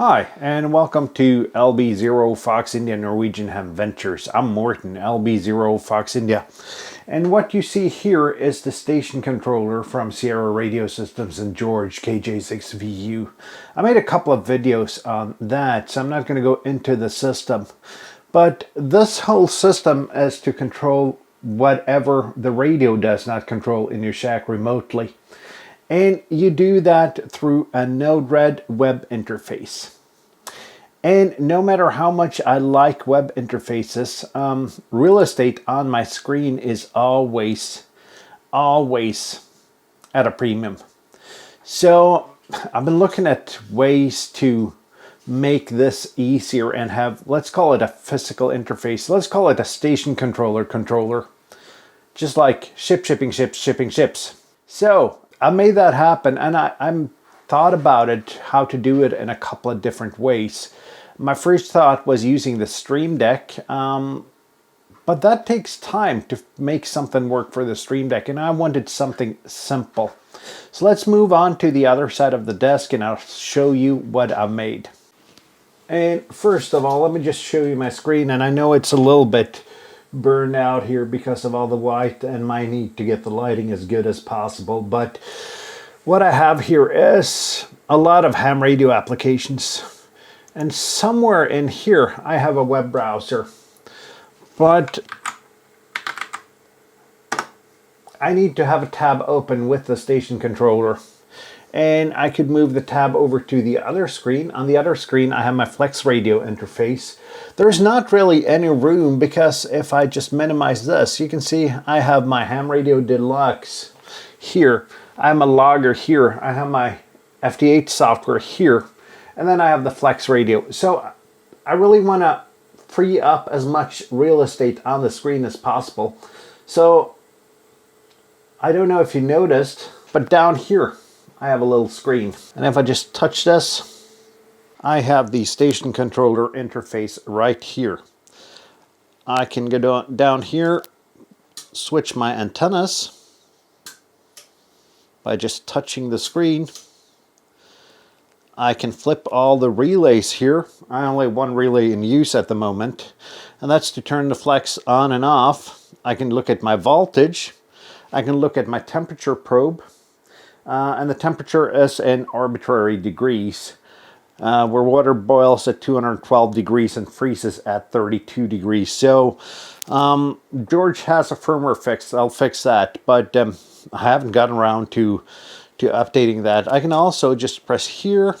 Hi, and welcome to LB0 Fox India Norwegian Ham Ventures. I'm Morten, LB0 Fox India. And what you see here is the station controller from Sierra Radio Systems and George KJ6VU. I made a couple of videos on that, so I'm not going to go into the system. But this whole system is to control whatever the radio does not control in your shack remotely. And you do that through a Node-RED web interface. And no matter how much I like web interfaces, real estate on my screen is always at a premium. So I've been looking at ways to make this easier and have, let's call it a physical interface. Let's call it a station controller. Just like shipping ships. So I made that happen, and I'm thought about it, how to do it in a couple of different ways. My first thought was using the Stream Deck, but that takes time to make something work for the Stream Deck, and I wanted something simple. So let's move on to the other side of the desk, and I'll show you what I've made. And first of all, let me just show you my screen, and I know it's a little bit burned out here because of all the white and my need to get the lighting as good as possible, but what I have here is a lot of ham radio applications, and somewhere in here I have a web browser, but I need to have a tab open with the station controller, and I could move the tab over to the other screen. On the other screen I have my Flex Radio interface. There's not really any room because if I just minimize this, you can see I have my Ham Radio Deluxe here. I'm a logger here. I have my FT8 software here. And then I have the Flex Radio. So I really want to free up as much real estate on the screen as possible. So I don't know if you noticed, but down here I have a little screen. And if I just touch this, I have the station controller interface right here. I can go down here, switch my antennas by just touching the screen. I can flip all the relays here. I only have one relay in use at the moment, and that's to turn the flex on and off. I can look at my voltage. I can look at my temperature probe, and the temperature is in arbitrary degrees. Where water boils at 212 degrees and freezes at 32 degrees. So George has a firmware fix. I'll fix that, but I haven't gotten around to updating that. I can also just press here,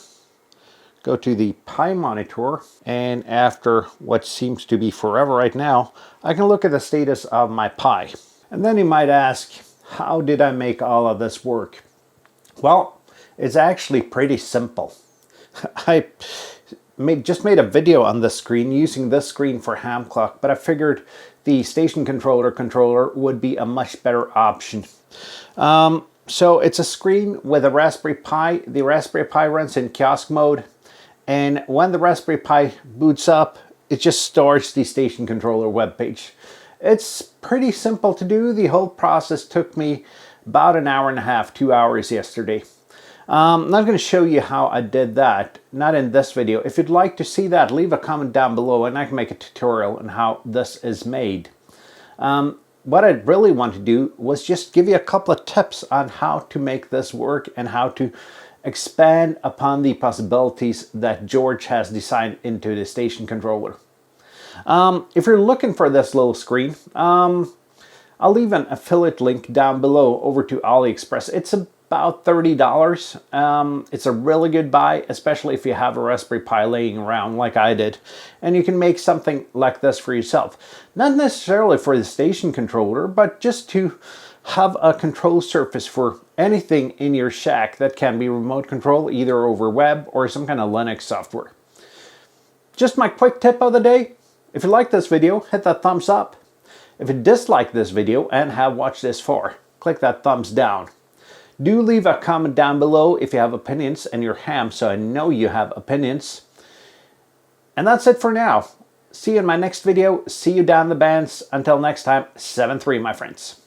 go to the Pi monitor, and after what seems to be forever right now, I can look at the status of my Pi. And then you might ask, how did I make all of this work? Well, it's actually pretty simple. I just made a video on this screen using this screen for ham clock, but I figured the station controller would be a much better option. So it's a screen with a Raspberry Pi. The Raspberry Pi runs in kiosk mode, and when the Raspberry Pi boots up, it just starts the station controller web page. It's pretty simple to do. The whole process took me about an hour and a half, 2 hours yesterday. I'm not going to show you how I did that, not in this video. If you'd like to see that, leave a comment down below and I can make a tutorial on how this is made. What I really want to do was just give you a couple of tips on how to make this work and how to expand upon the possibilities that George has designed into the station controller. If you're looking for this little screen, I'll leave an affiliate link down below over to AliExpress. It's about $30. It's a really good buy, especially if you have a Raspberry Pi laying around like I did. And you can make something like this for yourself. Not necessarily for the station controller, but just to have a control surface for anything in your shack that can be remote control, either over web or some kind of Linux software. Just my quick tip of the day. If you like this video, hit that thumbs up. If you dislike this video and have watched this far, click that thumbs down. Do leave a comment down below if you have opinions and you're ham, so I know you have opinions. And that's it for now. See you in my next video. See you down the bands. Until next time, 7-3, my friends.